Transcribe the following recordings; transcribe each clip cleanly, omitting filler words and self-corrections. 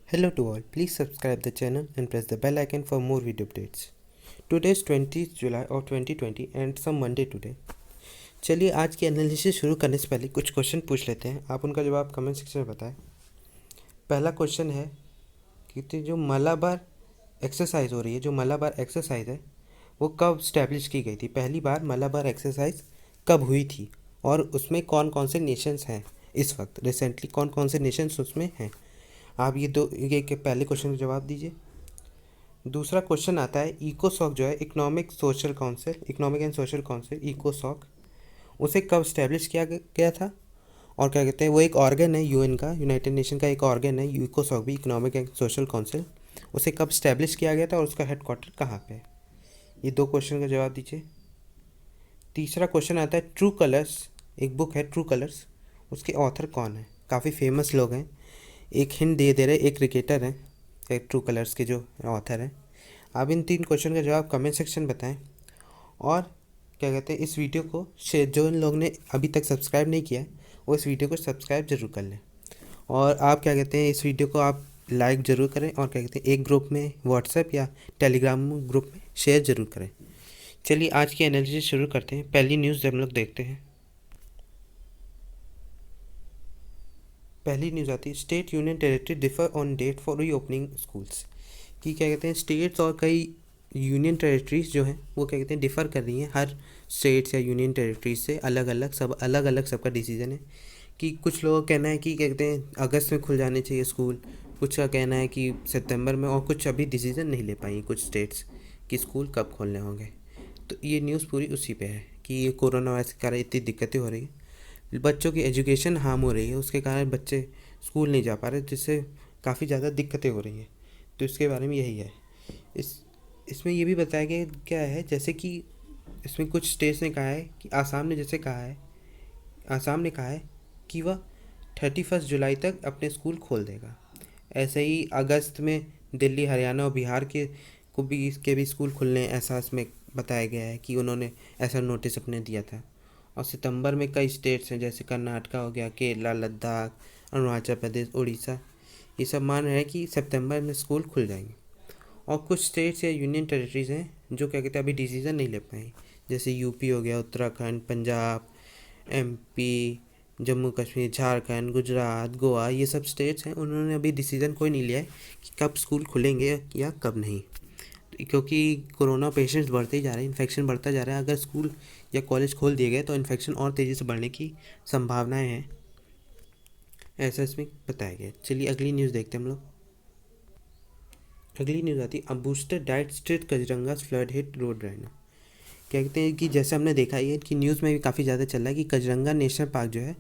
Hello to all, please subscribe the channel and press the bell icon for more video updates. Today is 20th July of 2020 and some Monday today. चलिए आज की analysis शुरू करने से पहले कुछ question पूछ लेते हैं, आप उनका जवाब कमेंट सेक्शन में बताएं। पहला क्वेश्चन है कि जो मलाबार एक्सरसाइज हो रही है, जो मलाबार एक्सरसाइज है वो कब स्टैब्लिश की गई थी? पहली बार मलाबार एक्सरसाइज कब हुई थी और उसमें कौन कौन से नेशंस हैं इस वक्त, रिसेंटली कौन कौन से नेशंस उसमें हैं? आप ये के पहले क्वेश्चन का जवाब दीजिए। दूसरा क्वेश्चन आता है इकोसॉक जो है इकोनॉमिक एंड सोशल काउंसिल इकोसॉक, उसे कब स्टैब्लिश किया गया था? और क्या कहते हैं, वो एक ऑर्गन है यूएन का, यूनाइटेड नेशन का एक ऑर्गन है इकोसॉक भी, इकोनॉमिक एंड सोशल काउंसिल। उसे कब स्टैब्लिश किया गया था और उसका हेडक्वार्टर कहाँ पे है? ये दो क्वेश्चन का जवाब दीजिए। तीसरा क्वेश्चन आता है ट्रू कलर्स, एक बुक है ट्रू कलर्स, उसके ऑथर कौन है? काफ़ी फेमस लोग हैं, एक हिंट दे रहे, एक क्रिकेटर हैं, एक ट्रू कलर्स के जो ऑथर हैं। आप इन तीन क्वेश्चन का जवाब कमेंट सेक्शन बताएं और क्या कहते हैं, इस वीडियो को शेयर, जो इन लोग ने अभी तक सब्सक्राइब नहीं किया है वो इस वीडियो को सब्सक्राइब जरूर कर लें। और आप क्या कहते हैं, इस वीडियो को आप लाइक ज़रूर करें और क्या कहते हैं, एक ग्रुप में व्हाट्सएप या टेलीग्राम ग्रुप में शेयर ज़रूर करें। चलिए आज की एनालिसिस शुरू करते हैं। पहली न्यूज़ हम लोग देखते हैं। पहली न्यूज़ आती है state union territory differ on date for reopening schools, कि क्या कहते हैं, स्टेट्स और कई यूनियन टेरिटरीज़ जो हैं वो क्या कहते हैं डिफ़र कर रही हैं, हर स्टेट्स या यूनियन टेरिटरीज से अलग अलग सबका डिसीजन है। कि कुछ लोगों का कहना है कि क्या कहते हैं अगस्त में खुल जाने चाहिए स्कूल, कुछ का कहना है कि सितंबर में, और कुछ अभी डिसीजन नहीं ले पाई कुछ स्टेट्स कि स्कूल कब खोलने होंगे। तो ये न्यूज़ पूरी उसी पे है कि ये कोरोना वायरस के कारण इतनी दिक्कतें हो रही हैं, बच्चों की एजुकेशन हार्म हो रही है, उसके कारण बच्चे स्कूल नहीं जा पा रहे, जिससे काफ़ी ज़्यादा दिक्कतें हो रही हैं। तो इसके बारे में यही है। इस इसमें ये भी बताया गया क्या है, जैसे कि इसमें कुछ स्टेट्स ने कहा है कि आसाम ने कहा है कि वह 31 जुलाई तक अपने स्कूल खोल देगा। ऐसे ही अगस्त में दिल्ली, हरियाणा और बिहार के भी स्कूल खुलने, ऐसा इसमें बताया गया है कि उन्होंने ऐसा नोटिस अपने दिया था। और सितंबर में कई स्टेट्स हैं जैसे कर्नाटका हो गया, केरला, लद्दाख, अरुणाचल प्रदेश, उड़ीसा, ये सब मान रहे हैं कि सितंबर में स्कूल खुल जाएंगे। और कुछ स्टेट्स या यूनियन टेरिटरीज़ हैं जो क्या कहते हैं अभी डिसीज़न नहीं ले पाए, जैसे यूपी हो गया, उत्तराखंड, पंजाब, एमपी, जम्मू कश्मीर, झारखंड, गुजरात, गोवा, ये सब स्टेट्स हैं, उन्होंने अभी डिसीज़न कोई नहीं लिया है कि कब स्कूल खुलेंगे या कब नहीं, क्योंकि कोरोना पेशेंट्स बढ़ते ही जा रहे हैं, इन्फेक्शन बढ़ता जा रहा है। अगर स्कूल या कॉलेज खोल दिए गए तो इन्फेक्शन और तेज़ी से बढ़ने की संभावनाएं हैं, ऐसा इसमें बताया गया। चलिए अगली न्यूज़ देखते हैं हम लोग। अगली न्यूज़ आती है a booster diet street Kaziranga flood hit road rhino. क्या कहते हैं कि जैसे हमने देखा ही है कि न्यूज़ में भी काफ़ी ज़्यादा चल रहा है कि कजरंगा नेशनल पार्क जो है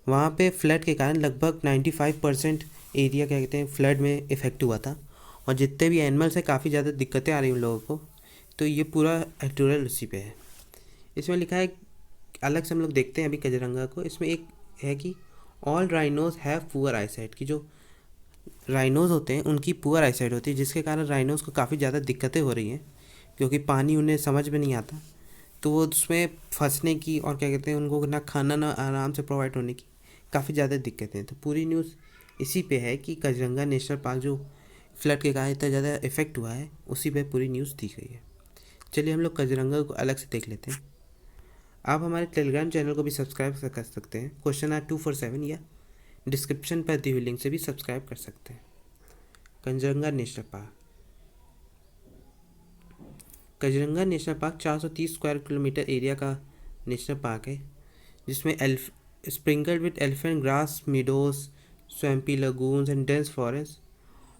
वहाँ पे फ्लड के कारण लगभग 95% एरिया क्या कहते हैं फ्लड में इफ़ेक्ट हुआ था, और जितने भी एनिमल्स हैं काफ़ी ज़्यादा दिक्कतें आ रही हैं उन लोगों को। तो ये पूरा एडिटोरियल उसी पे है। इसमें लिखा है, अलग से हम लोग देखते हैं अभी कजरंगा को, इसमें एक है कि all rhinos have poor eyesight, की जो राइनोज होते हैं उनकी पुअर आईसाइट होती है, जिसके कारण राइनोज को काफ़ी ज़्यादा दिक्कतें हो रही हैं, क्योंकि पानी उन्हें समझ में नहीं आता, तो वो उसमें फंसने की और क्या कहते हैं उनको ना खाना ना आराम से प्रोवाइड होने की काफ़ी ज़्यादा दिक्कतें हैं। तो पूरी न्यूज़ इसी पे है कि कजरंगा नेशनल पार्क जो फ्लड के कारण इतना ज़्यादा इफेक्ट हुआ है, उसी पे पूरी न्यूज़ दी गई है। चलिए हम लोग कजरंगा को अलग से देख लेते हैं। आप हमारे टेलीग्राम चैनल को भी सब्सक्राइब कर सकते हैं, क्वेश्चन आर 247, या डिस्क्रिप्शन पर दी हुई लिंक से भी सब्सक्राइब कर सकते हैं। Kaziranga national park, Kaziranga national park 430 square kilometer area का नेशनल पार्क है, जिसमें sprinkled with elephant grass meadows, swampy lagoons and dense forest,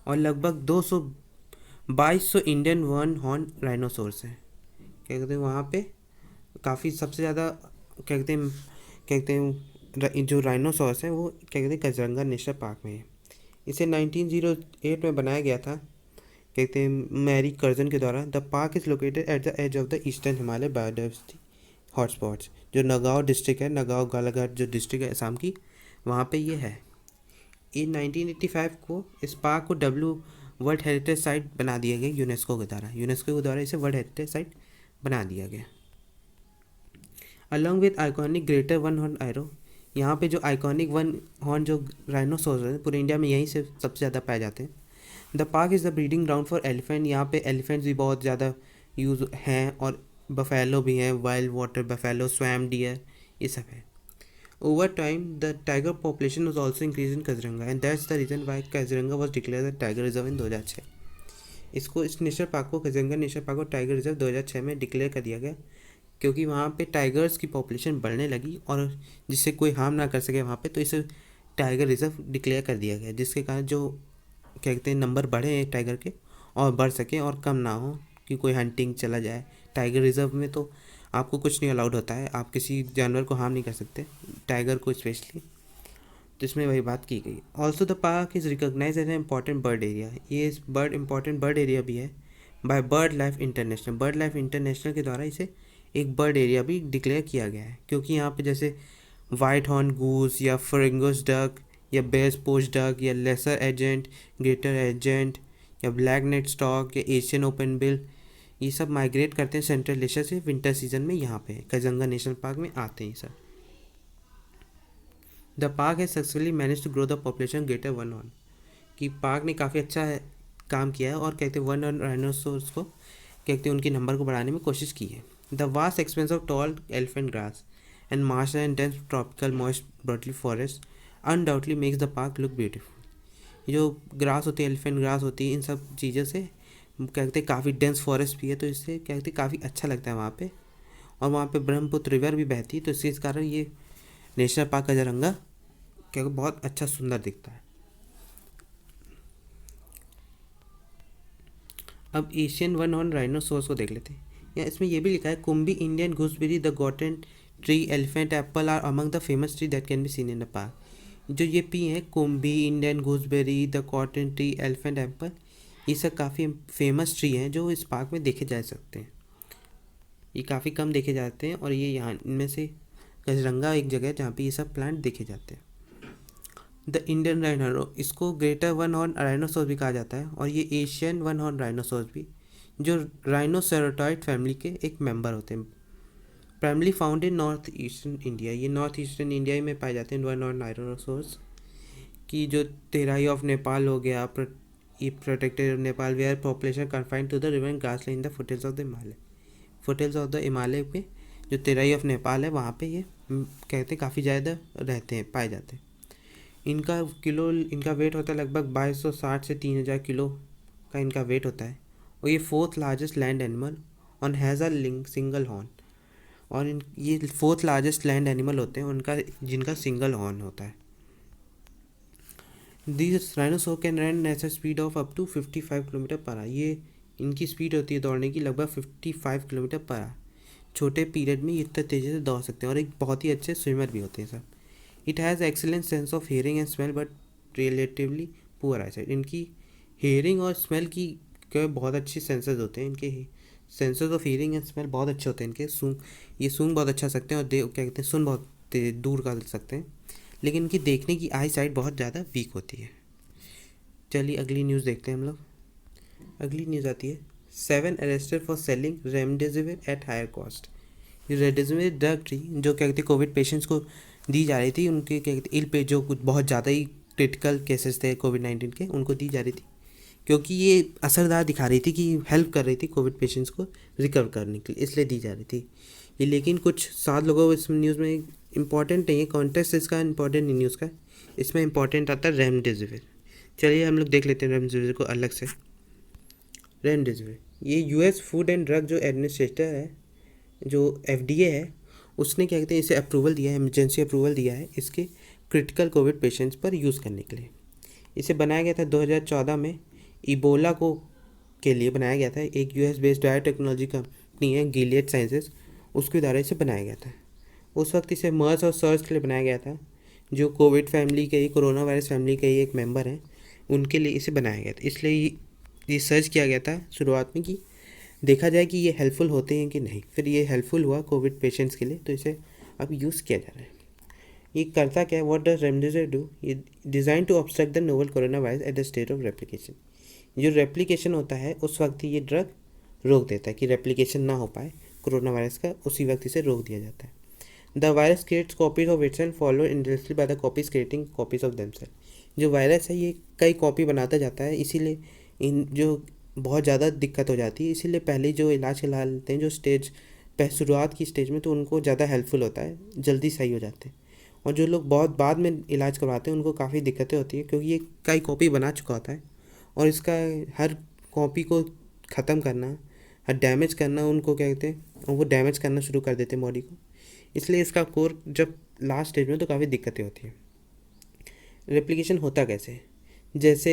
और लगभग 2200 इंडियन वन हॉर्न राइनोसोर्स हैं। क्या कहते हैं वहाँ पे काफ़ी सबसे ज़्यादा क्या कहते हैं जो राइनोसोर्स हैं वो क्या कहते हैं कजरंगा नेशनल पार्क में है। इसे 1908 में बनाया गया था, कहते हैं मैरी कर्जन के द्वारा। The park is located at the edge of the eastern Himalaya biodiversity hotspots, जो नगाँव डिस्ट्रिक्ट है, नगाँव गालाघाट जो डिस्ट्रिक्ट है असम की, वहाँ पे ये है। इन 1985 को इस पार्क को वर्ल्ड हेरिटेज साइट बना दिया गया यूनेस्को के द्वारा इसे वर्ल्ड हेरिटेज साइट बना दिया गया। Along with iconic greater one horn rhino, यहाँ पे जो आइकॉनिक वन हॉर्न जो राइनोसोर्स है पूरे इंडिया में यहीं से सबसे ज़्यादा पाए जाते हैं, the park is the breeding ground for elephant. यहाँ पे एलिफेंट्स भी बहुत ज़्यादा यूज़ हैं और बफेलो भी हैं, wild water buffalo, swamp deer, ये सब है। Over time the tiger population was also increase in Kaziranga and that's the reason why Kaziranga was declare the tiger reserve in 2006। इसको इस नेशनल पार्क को काजीरंगा नेशनल पार्क को टाइगर रिजर्व 2006 में declare कर दिया गया क्योंकि वहाँ पे टाइगर्स की पॉपुलेशन बढ़ने लगी और जिससे कोई हार्म ना कर सके वहाँ पे, तो इसे टाइगर रिजर्व डिक्लेयर कर दिया गया, जिसके कारण जो क्या कहते हैं नंबर बढ़े हैं टाइगर के और बढ़ सकें और कम ना हो कि कोई हंटिंग चला जाए। टाइगर रिजर्व में तो आपको कुछ नहीं अलाउड होता है, आप किसी जानवर को हार्म नहीं कर सकते, टाइगर को स्पेशली, तो इसमें वही बात की गई। Also the park is recognise as a important bird area. ये इम्पॉर्टेंट बर्ड एरिया भी है by bird life international. Bird life international के द्वारा इसे एक बर्ड एरिया भी डिक्लेयर किया गया है क्योंकि यहाँ पे जैसे वाइट हॉर्न गूस या फ्रिंगस डक या बेस पोस्ट डक या लेसर एजेंट, ग्रेटर एजेंट या ब्लैक नेट स्टॉक या एशियन ओपन बिल, ये सब माइग्रेट करते हैं सेंट्रल एशिया से विंटर सीजन में यहाँ पे काजीरंगा नेशनल पार्क में आते हैं सब। The park has successfully manage to grow the population greater one horn, कि पार्क ने काफ़ी अच्छा काम किया है और कहते हैं वन ऑन राइनोसोर्स को कहते हैं उनके नंबर को बढ़ाने में कोशिश की है। The vast expense of tall elephant grass and martial and dense tropical moist broadly forest undoubtedly makes the park look beautiful. जो ग्रास होती है, एलिफेंट ग्रास होती है, इन सब चीज़ों से कहते हैं काफ़ी डेंस फॉरेस्ट भी है, तो इससे कहते हैं काफ़ी अच्छा लगता है वहाँ पे। और वहाँ पे ब्रह्मपुत्र रिवर भी बहती है, तो इस कारण ये नेशनल पार्क काजीरंगा क्या बहुत अच्छा सुंदर दिखता है। अब एशियन वन हॉर्न राइनोसोर्स को देख लेते हैं। या इसमें यह भी लिखा है kumbhi Indian gooseberry the cotton tree elephant apple are among the famous tree that can be seen in the park. जो ये पी हैं kumbhi Indian gooseberry the cotton tree elephant apple, ये सब काफ़ी फेमस ट्री हैं जो इस पार्क में देखे जा सकते हैं। ये काफ़ी कम देखे जाते हैं और ये यहाँ इनमें से काजीरंगा एक जगह है जहाँ पे ये सब प्लांट देखे जाते हैं। द इंडियन राइनो, इसको ग्रेटर वन हॉर्न राइनोसोर्स भी कहा जाता है और ये एशियन वन हॉर्न राइनोसोर्स भी, जो राइनोसेरोटॉइड फैमिली के एक मेंबर होते हैं, primarily found in north eastern India. ये नॉर्थ ईस्टर्न इंडिया में पाए जाते हैं वन हॉर्न राइनोसोर्स की। जो तेराई ऑफ नेपाल हो गया, ये protected Nepal where population confined to the river and grassland in the foothills of the Himalaya. Foothills of the Himalaya पे जो तेराई ऑफ नेपाल है वहाँ पे ये कहते काफ़ी ज़्यादा रहते हैं, पाए जाते हैं। इनका वेट होता है लगभग 2260 से 3000 किलो का इनका वेट होता है और ये fourth largest land animal on has a single horn. और ये फोर्थ लार्जेस्ट लैंड एनिमल होते हैं उनका जिनका सिंगल हॉर्न होता है। This rhinoceros can run at a speed of up to 55 kilometre per hour. ये इनकी स्पीड होती है दौड़ने की लगभग 55 किलोमीटर पर आवर। छोटे पीरियड में ये इतने तेज़ी से दौड़ सकते हैं और एक बहुत ही अच्छे स्विमर भी होते हैं सब। It has excellent sense of hearing and smell but relatively poor eyesight. इनकी हेयरिंग और स्मेल की बहुत अच्छी सेंसर्स होते हैं, इनके sensors of hearing and smell बहुत अच्छे होते हैं इनके। ये सूंघ बहुत अच्छा सकते हैं और क्या कहते हैं सुन बहुत दूर का सकते हैं, लेकिन इनकी देखने की आई साइट बहुत ज़्यादा वीक होती है। चलिए अगली न्यूज़ देखते हैं हम लोग। अगली न्यूज़ आती है 7 arrested for selling remdesivir at higher cost. ये रेमडेसिविर ड्रग थी जो क्या कहते हैं कोविड पेशेंट्स को दी जा रही थी, उनके क्या कहते इल पे जो कुछ बहुत ज़्यादा ही क्रिटिकल केसेस थे कोविड-19 के, उनको दी जा रही थी क्योंकि ये असरदार दिखा रही थी कि हेल्प कर रही थी कोविड पेशेंट्स को रिकवर करने के लिए, इसलिए दी जा रही थी ये। लेकिन कुछ 7 लोगों इस न्यूज़ में इंपॉर्टेंट नहीं है, कॉन्टेक्स्ट इसका इंपॉर्टेंट नहीं न्यूज़ का, इसमें इंपॉर्टेंट आता है रेमडेसिविर। चलिए हम लोग देख लेते हैं रेमडेसिविर को अलग से। रेमडेसिविर ये यूएस फूड एंड ड्रग जो एडमिनिस्ट्रेटर है, जो FDA है, उसने क्या कहते हैं इसे अप्रूवल दिया है, इमरजेंसी अप्रूवल दिया है इसके क्रिटिकल कोविड पेशेंट्स पर यूज़ करने के लिए। इसे बनाया गया था 2014 में इबोला को के लिए बनाया गया था। एक US बेस्ड बायोटेक्नोलॉजी कंपनी है गिलियड साइंसेस, उसके द्वारा इसे बनाया गया था। उस वक्त इसे मर्स और सर्स के लिए बनाया गया था, जो कोविड फैमिली के ही, कोरोना वायरस फैमिली के ही एक मेंबर हैं, उनके लिए इसे बनाया गया था। इसलिए ये सर्च किया गया था शुरुआत में कि देखा जाए कि ये हेल्पफुल होते हैं कि नहीं। फिर ये हेल्पफुल हुआ कोविड पेशेंट्स के लिए, तो इसे अब यूज़ किया जा रहा है। ये करता क्या है, व्हाट डज रेमडेसिविर डू, ये design to obstruct the novel corona virus at the state of replication. जो रेप्लिकेशन होता है उस वक्त ही ये ड्रग रोक देता है कि रेप्लिकेशन ना हो पाए कोरोना वायरस का, उसी वक्त इसे रोक दिया जाता है। The virus creates copies of itself follow industry by the copies creating copies of themselves. जो वायरस है ये कई कॉपी बनाता जाता है, इसीलिए इन जो बहुत ज़्यादा दिक्कत हो जाती है, इसीलिए पहले जो इलाज खिला लेते हैं जो स्टेज शुरुआत की स्टेज में, तो उनको ज़्यादा हेल्पफुल होता है, जल्दी सही हो जाते हैं। और जो लोग बहुत बाद में इलाज करवाते हैं उनको काफ़ी दिक्कतें होती है, क्योंकि ये कई कॉपी बना चुका होता है और इसका हर कॉपी को ख़त्म करना, हर डैमेज करना, उनको क्या कहते हैं, और वो डैमेज करना शुरू कर देते हैं बॉडी को। इसलिए इसका कोर जब लास्ट स्टेज में तो काफ़ी दिक्कतें होती हैं। रेप्लिकेशन होता कैसे? जैसे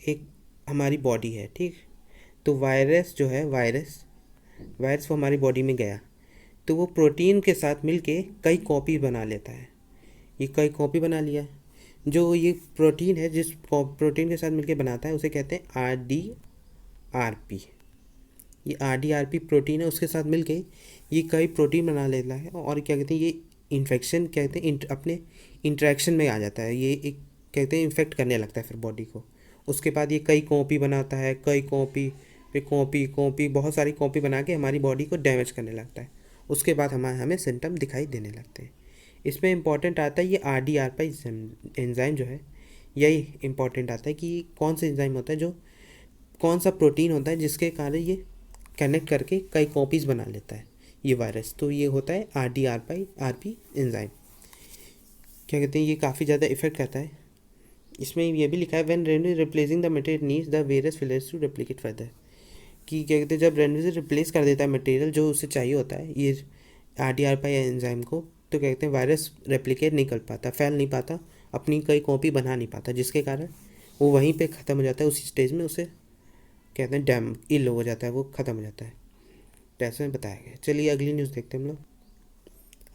एक हमारी बॉडी है, ठीक, तो वायरस जो है, वायरस वो हमारी बॉडी में गया, तो वो प्रोटीन के साथ मिलके कई कॉपी बना लेता है। ये कई कॉपी बना लिया, जो ये प्रोटीन है जिस प्रोटीन के साथ मिलके बनाता है उसे कहते हैं RDRP। ये RDRP प्रोटीन है, उसके साथ मिलके ये कई प्रोटीन बना लेता है और क्या कहते हैं, ये इन्फेक्शन कहते हैं अपने इंटरेक्शन में आ जाता है, ये एक कहते हैं इन्फेक्ट करने लगता है फिर बॉडी को। उसके बाद ये कई कॉपी बनाता है, कई कॉपी, फिर कॉपी बहुत सारी कॉपी बना के हमारी बॉडी को डैमेज करने लगता है। उसके बाद हमें सिम्टम दिखाई देने लगते हैं। इसमें इम्पॉर्टेंट आता है ये RDRP एंजाइम जो है, यही इम्पॉर्टेंट आता है कि कौन सा एंजाइम होता है, जो कौन सा प्रोटीन होता है जिसके कारण ये कनेक्ट करके कई कॉपीज़ बना लेता है ये वायरस। तो ये होता है RDRP एंजाइम। क्या कहते हैं, ये काफ़ी ज़्यादा इफेक्ट करता है। इसमें ये भी लिखा है when random replacing the material needs the virus failures to replicate further, कि क्या कहते हैं, जब रेंडम से रिप्लेस कर देता है मटेरियल जो उसे चाहिए होता है ये RDRP एंजाइम को, तो क्या कहते हैं वायरस रेप्लिकेट नहीं कर पाता, फैल नहीं पाता, अपनी कई कॉपी बना नहीं पाता, जिसके कारण वो वहीं पे ख़त्म हो जाता है, उसी स्टेज में उसे कहते हैं इल हो जाता है, वो ख़त्म हो जाता है। तो ऐसे में बताया गया। चलिए अगली न्यूज़ देखते हैं हम लोग।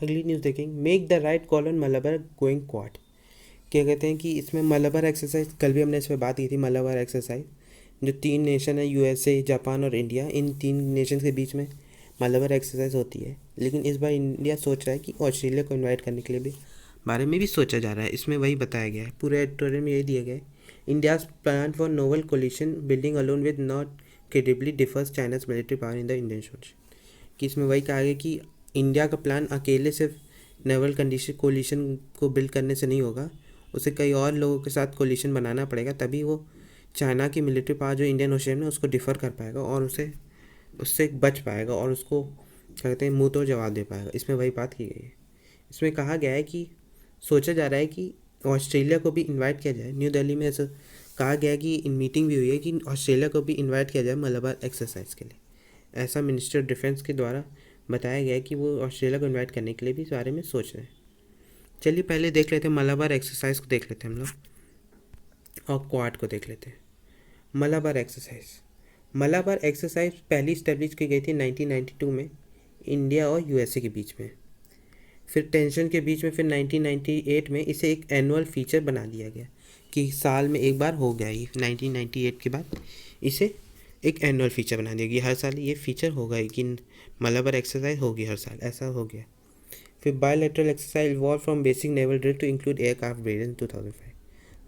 अगली न्यूज़ देखेंगे, make the right call on Malabar going quad. क्या कहते हैं कि इसमें मलाबार एक्सरसाइज, कल भी हमने इस पर बात की थी। मलाबार एक्सरसाइज जो 3 नेशन है, USA, जापान और इंडिया, इन 3 नेशन के बीच में मलाबार एक्सरसाइज होती है। लेकिन इस बार इंडिया सोच रहा है कि ऑस्ट्रेलिया को इन्वाइट करने के लिए भी बारे में भी सोचा जा रहा है। इसमें वही बताया गया है, पूरे एडिटोरियल में यही दिया गया है, India's plan for novel coalition building alone with not credibly differs China's military power in the Indian Ocean. कि इसमें वही कहा गया कि इंडिया का प्लान अकेले सिर्फ नेवल कोलिशन को बिल्ड करने से नहीं होगा, उसे कई और लोगों के साथ कोलिशन बनाना पड़ेगा, तभी वो चाइना की मिलिट्री पावर जो इंडियन ओशन में उसको डिफ़र कर पाएगा और उससे बच पाएगा और उसको क्या कहते हैं मुँह तोड़ जवाब दे पाएगा। इसमें वही बात की गई है। इसमें कहा गया है कि सोचा जा रहा है कि ऑस्ट्रेलिया को भी इनवाइट किया जाए। न्यू दिल्ली में ऐसा कहा गया है कि मीटिंग भी हुई है कि ऑस्ट्रेलिया को भी इनवाइट किया जाए मलाबार एक्सरसाइज के लिए। ऐसा मिनिस्टर ऑफ डिफेंस के द्वारा बताया गया है कि वो ऑस्ट्रेलिया को इनवाइट करने के लिए भी इस बारे में सोच रहे हैं। चलिए पहले देख लेते हैं मलाबार एक्सरसाइज को, देख लेते हैं हम लोग, और क्वाड को देख लेते हैं। मलाबार एक्सरसाइज पहली इस्टेब्लिश की गई थी 1992 में इंडिया और USA के बीच में। फिर टेंशन के बीच में फिर 1998 में इसे एक एनुअल फीचर बना दिया गया कि साल में एक बार हो गया। ये 1998 के बाद इसे एक एनुअल फीचर बना दिया गया, हर साल ये फीचर होगा कि मलाबार एक्सरसाइज होगी हर साल, ऐसा हो गया। फिर bilateral exercise evolve from basic naval drill to include aircraft variant in 2005।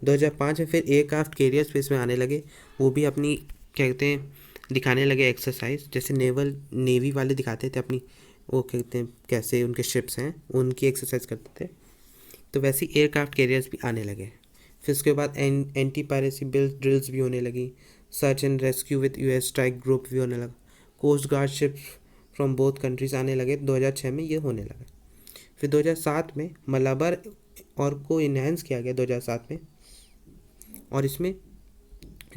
2005 में फिर एयरक्राफ्ट कैरियर्स पे इसमें आने लगे, वो भी अपनी क्या कहते हैं दिखाने लगे एक्सरसाइज, जैसे नेवी वाले दिखाते थे अपनी वो कहते हैं कैसे उनके शिप्स हैं उनकी एक्सरसाइज करते थे, तो वैसे ही एयरक्राफ्ट कैरियर्स भी आने लगे। फिर उसके बाद एंटी पायरेसी ड्रिल्स भी होने लगी, search and rescue with US strike group भी होने लगा, coast guard ships from both countries आने लगे। 2006 में ये होने लगा। फिर 2007 में मलाबार और को इन्हेंस किया गया 2007 में, और इसमें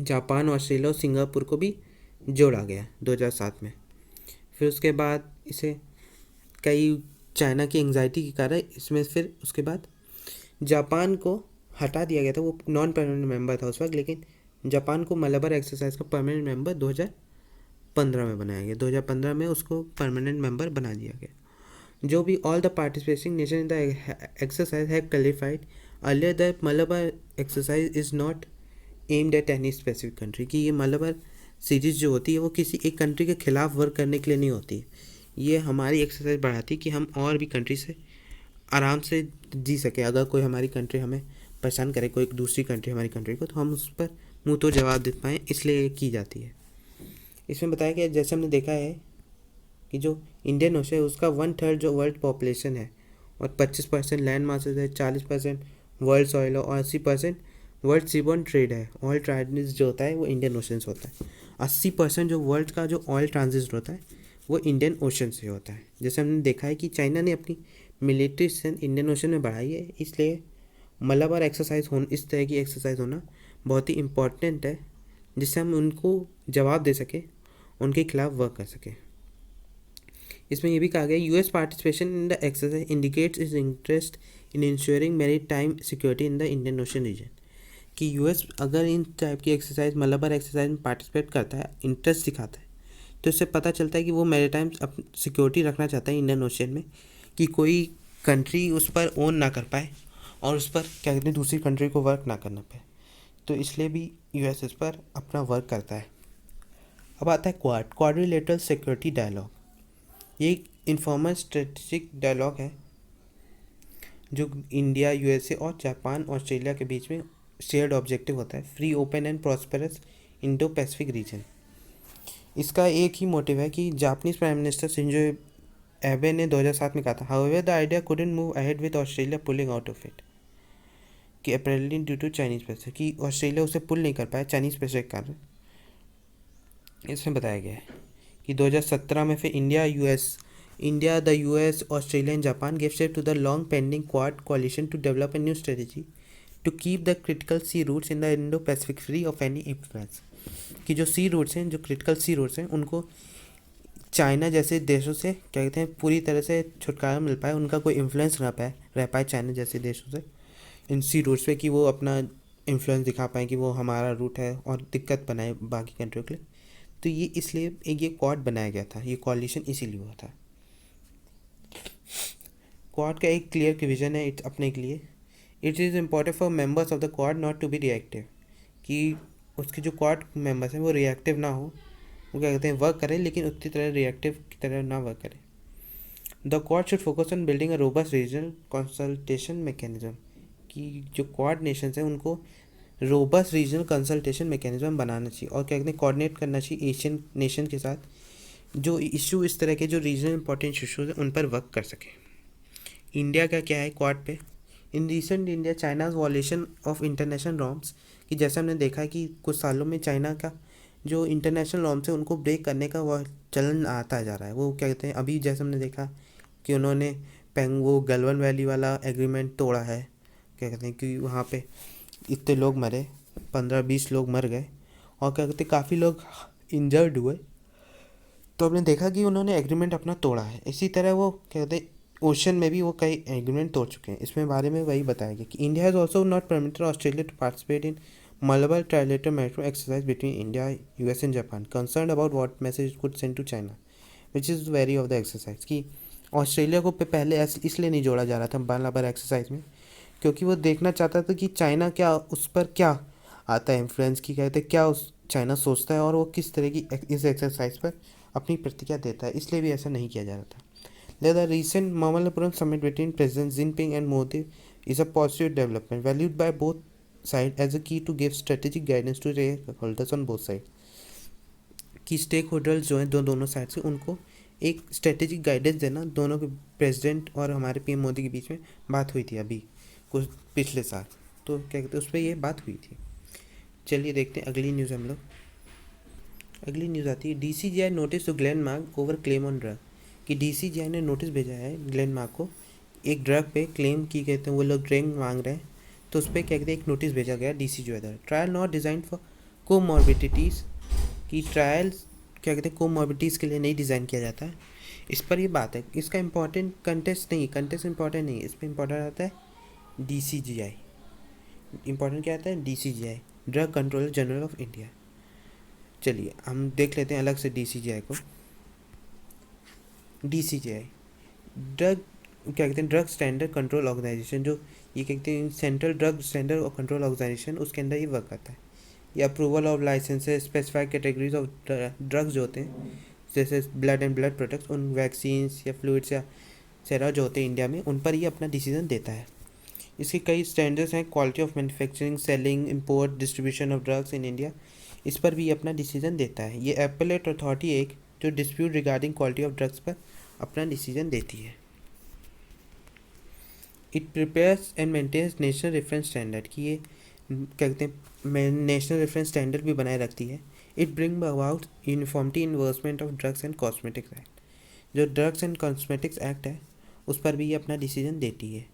जापान, ऑस्ट्रेलिया और सिंगापुर को भी जोड़ा गया 2007 में। फिर उसके बाद इसे कई चाइना की एंग्जाइटी के कारण इसमें फिर उसके बाद जापान को हटा दिया गया था, वो नॉन परमानेंट मेंबर था उस वक्त, लेकिन जापान को मलाबार एक्सरसाइज का परमानेंट मेंबर 2015 में बनाया गया। 2015 में उसको परमानेंट मेंबर बना दिया गया। जो भी all the participating nation in the exercise have clarified earlier that Malabar exercise is not aimed at any specific country, कि ये मलाबार सीरीज़ जो होती है वो किसी एक कंट्री के खिलाफ वर्क करने के लिए नहीं होती है, ये हमारी एक्सरसाइज बढ़ाती है कि हम और भी कंट्री से आराम से जी सके। अगर कोई हमारी कंट्री हमें परेशान करे, कोई दूसरी कंट्री हमारी कंट्री को, तो हम उस पर मुँह तो जवाब दे पाएँ, इसलिए की जाती है। इसमें बताया गया जैसे हमने देखा है कि जो इंडियन ओशन है उसका 1/3 जो वर्ल्ड पॉपुलेशन है और 25% लैंड मासेस है, 40% वर्ल्ड सॉइल और 80% वर्ल्ड सीबॉर्न ट्रेड है, ऑयल ट्रांजिट जो होता है वो इंडियन ओशन से होता है। 80% जो वर्ल्ड का जो ऑयल ट्रांजिट होता है वो इंडियन ओशन से होता है। जैसे हमने देखा है कि चाइना ने अपनी मिलिट्री स्ट्रेंथ इंडियन ओशन में बढ़ाई है, इसलिए मलाबार एक्सरसाइज होना, इस तरह की एक्सरसाइज होना बहुत ही इम्पॉर्टेंट है, जिससे हम उनको जवाब दे सकें, उनके खिलाफ वर्क कर सकें। इसमें यह भी कहा गया US participation in the exercise indicates is interest in ensuring maritime security in the Indian Ocean region, कि यूएस अगर इन टाइप की एक्सरसाइज मलाबार एक्सरसाइज में पार्टिसिपेट करता है, इंटरेस्ट दिखाता है, तो इससे पता चलता है कि वो मैरीटाइम सिक्योरिटी रखना चाहता है इंडियन ओशन में, कि कोई कंट्री उस पर ओन ना कर पाए और उस पर क्या कहते हैं दूसरी कंट्री को वर्क ना करना पाए। तो इसलिए भी यूएस इस पर अपना वर्क करता है। अब आता है क्वाड्रिलेटरल सिक्योरिटी डायलॉग। ये एक इन्फॉर्मल स्ट्रेटेजिक डायलॉग है जो इंडिया, यूएसए और जापान ऑस्ट्रेलिया के बीच में शेयर्ड ऑब्जेक्टिव होता है, free open and prosperous Indo Pacific region. इसका एक ही मोटिव है कि जापानीज प्राइम मिनिस्टर शिंजो एबे ने 2007 में कहा था, however the idea couldn't move ahead with Australia pulling out of it, कि apparently due to Chinese pressure, कि ऑस्ट्रेलिया उसे पुल नहीं कर पाया चाइनीज प्रेशर के कारण। इसमें बताया गया है कि 2017 में फिर India, the US, Australia and Japan give shape to the long pending Quad coalition to develop a new strategy to keep the critical sea routes in the Indo Pacific free of any influence, कि जो sea routes हैं, जो critical sea roots हैं, उनको China जैसे देशों से क्या कहते हैं पूरी तरह से छुटकारा मिल पाए, उनका कोई इन्फ्लुएंस रह पाए चाइना जैसे देशों से इन सी रूट्स पे, कि वो अपना इन्फ्लुएंस दिखा पाए कि वो हमारा रूट है और दिक्कत बनाए बाकी कंट्रियों के लिए। तो ये इसलिए एक ये क्वाड बनाया गया था, ये कोalition इसीलिए हुआ था। क्वाड का एक क्लियर विजन है अपने के लिए, it is important for members of the Quad not to be reactive, कि उसके जो क्वाड मेंबर्स हैं वो रिएक्टिव ना हो, वो क्या कहते हैं वर्क करें, लेकिन उतनी तरह रिएक्टिव की तरह ना वर्क करें। The quad should focus on building a robust regional consultation mechanism, कि जो क्वाड नेशंस हैं उनको रोबस्ट रीजनल कंसल्टेशन मैकेनिज्म बनाना चाहिए और क्या कहते हैं कोऑर्डिनेट करना चाहिए एशियन नेशन के साथ, जो इशू इस तरह के जो रीजनल इंपॉर्टेंट इशूज़ हैं उन पर वर्क कर सके। इंडिया का क्या है क्वाड पे, in recent India China's वॉलेशन of international norms, कि जैसे हमने देखा कि कुछ सालों में चाइना का जो इंटरनेशनल नॉर्म्स है उनको ब्रेक करने का वह चलन आता जा रहा है। वो क्या कहते हैं अभी जैसे हमने देखा कि उन्होंने वो गलवान वैली वाला एग्रीमेंट तोड़ा है, क्या कहते हैं कि वहाँ पे इतने लोग मरे, 15-20 लोग मर गए और क्या कहते काफ़ी लोग इंजर्ड हुए। तो हमने देखा कि उन्होंने एग्रीमेंट अपना तोड़ा है। इसी तरह वो क्या कहते हैं ओशन में भी वो कई एग्रीमेंट तोड़ चुके हैं। इसमें बारे में वही बताया गया कि India has also not permitted Australia to participate in multiple trilateral maritime exercise between India, US and Japan concern about what message could send to China which is very of the exercise, कि Australia को पहले इसलिए नहीं जोड़ा जा रहा था Malabar exercise में, क्योंकि वो देखना चाहता था कि चाइना क्या उस पर क्या आता है इन्फ्लुएंस, की कहते हैं क्या उस चाइना सोचता है और वो किस तरह की इस एक्सरसाइज पर अपनी प्रतिक्रिया देता है, इसलिए भी ऐसा नहीं किया जा रहा था। The recent Mamallapuram summit between President Jinping and Modi is a positive development, valued by both sides as a key to give strategic guidance to stakeholders on both sides. कि स्टेक होल्डर्स जो हैं दोनों side से उनको एक strategic guidance देना, दोनों के प्रेसिडेंट और हमारे पीएम मोदी के बीच में बात हुई थी अभी कुछ पिछले साल, तो क्या कहते हैं उस पर ये बात हुई थी। चलिए देखते हैं अगली न्यूज़ हम लोग। अगली न्यूज़ आती है DCGI notice to Glenmark over claim on drug, कि DCGI ने नोटिस भेजा है ग्लेनमार्क को एक ड्रग पे क्लेम की कहते हैं वो लोग ड्रग मांग रहे हैं, तो उस पर क्या कहते हैं एक नोटिस भेजा गया DCGI द्वारा। Trial not design for comorbidities, की ट्रायल्स क्या कहते हैं कोमॉर्बिडिटीज़ के लिए नहीं डिज़ाइन किया जाता है। इस पर ये बात है, इसका इंपॉर्टेंट कंटेस्ट इंपॉर्टेंट नहीं है, इस पर इंपॉर्टेंट आता है DCGI। इंपॉर्टेंट क्या आता है DCGI, drug controller general of India. चलिए हम देख लेते हैं अलग से DCGI को। DCGI ड्रग क्या कहते हैं ड्रग स्टैंडर्ड कंट्रोल ऑर्गेनाइजेशन, जो ये कहते हैं सेंट्रल ड्रग स्टैंडर्ड और कंट्रोल ऑर्गेनाइजेशन, उसके अंदर ये वर्क करता है। ये approval of licences specified categories of drugs जो होते हैं जैसे ब्लड एंड ब्लड प्रोडक्ट्स, उन वैक्सीन्स या फ्लूइड्स या सेरा जो होते हैं इंडिया में, उन पर ये अपना डिसीजन देता है। इसके कई स्टैंडर्ड्स हैं, quality of manufacturing, selling, import, distribution of drugs in India, इस पर भी अपना डिसीजन देता है। ये एपेलेट अथॉरिटी एक जो dispute regarding quality of drugs पर अपना डिसीजन देती है। It prepares and maintains national reference standard, कि ये क्या कहते हैं नेशनल रेफरेंस स्टैंडर्ड भी बनाए रखती है। It bring about uniformity enforcement of drugs and cosmetics act, जो ड्रग्स एंड कॉस्मेटिक्स एक्ट है उस पर भी ये अपना डिसीजन देती है।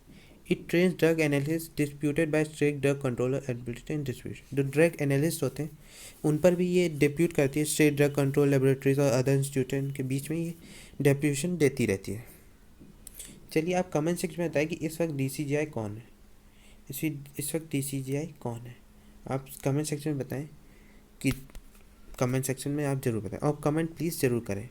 It trains drug analyst disputed by state drug controller ability and distribution, जो ड्रग एनालिस्ट होते हैं उन पर भी ये डिप्यूट करती है। स्टेट ड्रग कंट्रोल लेबोरेटरीज और अदर इंस्टीट्यूशन के बीच में ये डेप्यूशन देती रहती है। चलिए आप कमेंट सेक्शन में बताएं कि इस वक्त DCGI कौन है। इस वक्त DCGI कौन है, आप कमेंट सेक्शन में बताएं कि कमेंट सेक्शन में आप ज़रूर बताएं, और कमेंट प्लीज़ ज़रूर करें।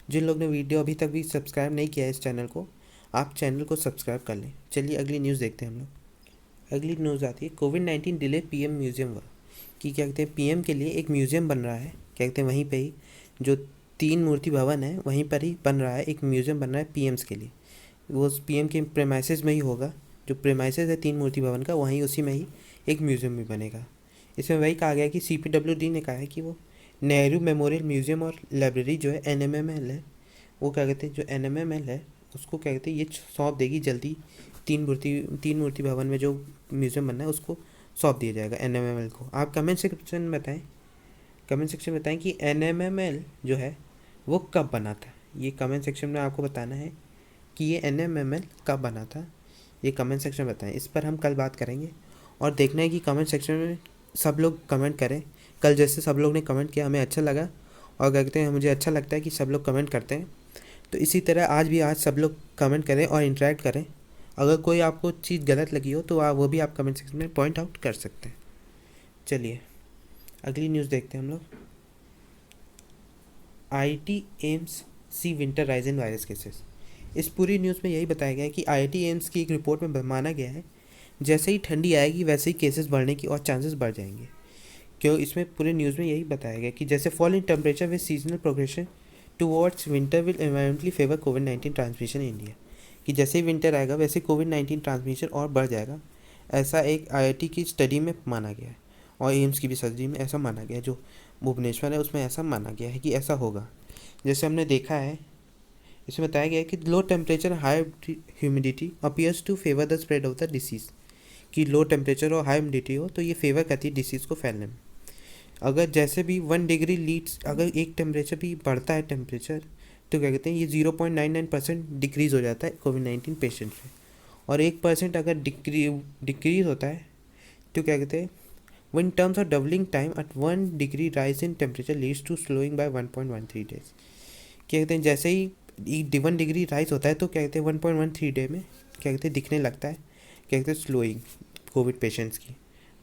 जिन लोग ने वीडियो अभी तक भी सब्सक्राइब नहीं किया है इस चैनल को, आप चैनल को सब्सक्राइब कर लें। चलिए अगली न्यूज़ देखते हैं हम लोग। अगली न्यूज़ आती है कोविड-19 डिले PM म्यूज़ियम वर्क कि क्या कहते हैं PM के लिए एक म्यूज़ियम बन रहा है। क्या कहते हैं वहीं पे ही जो 3 मूर्ति भवन है वहीं पर ही बन रहा है, एक म्यूज़ियम बन रहा है PMs के लिए। वो PM के प्रेमाइसेस में ही होगा, जो प्रेमाइसेस है 3 मूर्ति भवन का वहीं उसी में ही एक म्यूज़ियम भी बनेगा। इसमें वही कहा गया कि CPWD ने कहा है कि वो नेहरू मेमोरियल म्यूज़ियम और लाइब्रेरी जो है NMML है, वो क्या कहते हैं जो NMML है उसको क्या कहते हैं ये सौंप देगी जल्दी। 3 मूर्ति भवन में जो म्यूज़ियम बनना है उसको सौंप दिया जाएगा NMML को। आप कमेंट सेक्शन में बताएं कि NMML जो है वो कब बना था। ये कमेंट सेक्शन में आपको बताना है कि ये NMML कब बना था, ये कमेंट सेक्शन में बताएं। इस पर हम कल बात करेंगे और देखना है कि कमेंट सेक्शन में सब लोग कमेंट करें। कल जैसे सब लोग ने कमेंट किया हमें अच्छा लगा, और कहते हैं मुझे अच्छा लगता है कि सब लोग कमेंट करते हैं, तो इसी तरह आज सब लोग कमेंट करें और इंटरेक्ट करें। अगर कोई आपको चीज़ गलत लगी हो तो वो भी आप कमेंट सेक्शन में पॉइंट आउट कर सकते हैं। चलिए अगली न्यूज़ देखते हैं हम लोग। IIT AIIMS see winter rise in virus cases. इस पूरी न्यूज़ में यही बताया गया है कि IIT एम्स की एक रिपोर्ट में माना गया है जैसे ही ठंडी आएगी वैसे ही केसेस बढ़ने की और चांसेस बढ़ जाएंगे। क्यों, इसमें पूरे न्यूज़ में यही बताया गया कि जैसे fall in temperature with seasonal progression towards winter will environmentally favour covid transmission in India, कि जैसे ही विंटर आएगा वैसे कोविड-19 ट्रांसमिशन और बढ़ जाएगा। ऐसा एक IIT की स्टडी में माना गया है और एम्स की भी स्टडी में ऐसा माना गया है, जो भुवनेश्वर है उसमें ऐसा माना गया है कि ऐसा होगा। जैसे हमने देखा है इसमें बताया गया है कि low temperature high humidity appears to favour the spread of the disease, कि लो टेम्परेचर और हाई ह्यूमिडिटी हो तो ये फेवर करती है डिसीज़ को फैलने में। अगर जैसे भी 1 डिग्री लीड्स, अगर एक टेम्परेचर भी बढ़ता है टेम्परेचर तो क्या कहते हैं ये 0.99% डिक्रीज़ हो जाता है कोविड-19 पेशेंट में, और 1% अगर डिक्रीज़ होता है तो क्या कहते हैं one terms of doubling time at 1 degree rise in temperature leads to slowing by 1.13 days. क्या कहते हैं जैसे ही 1 डिग्री राइज होता है तो क्या कहते हैं 1.13 डे में क्या कहते हैं दिखने लगता है क्या कहते हैं स्लोइंग कोविड पेशेंट्स की।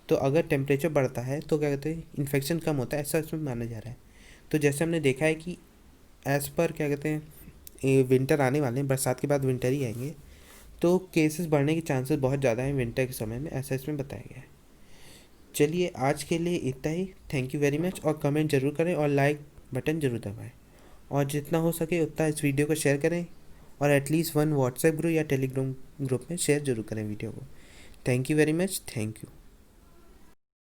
तो अगर टेम्परेचर बढ़ता है तो क्या कहते हैं इन्फेक्शन कम होता है, ऐसा इसमें माना जा रहा है। तो जैसे हमने देखा है कि एज़ पर क्या कहते हैं विंटर आने वाले हैं, बरसात के बाद विंटर ही आएंगे, तो केसेस बढ़ने के चांसेस बहुत ज़्यादा हैं विंटर के समय में, ऐसा इसमें बताया गया है। चलिए आज के लिए इतना ही। थैंक यू वेरी मच, और कमेंट ज़रूर करें और लाइक बटन ज़रूर दबाएं, और जितना हो सके उतना इस वीडियो को शेयर करें, और एटलीस्ट 1 व्हाट्सएप ग्रुप या टेलीग्राम ग्रुप में शेयर ज़रूर करें वीडियो को। Thank you very much, thank you.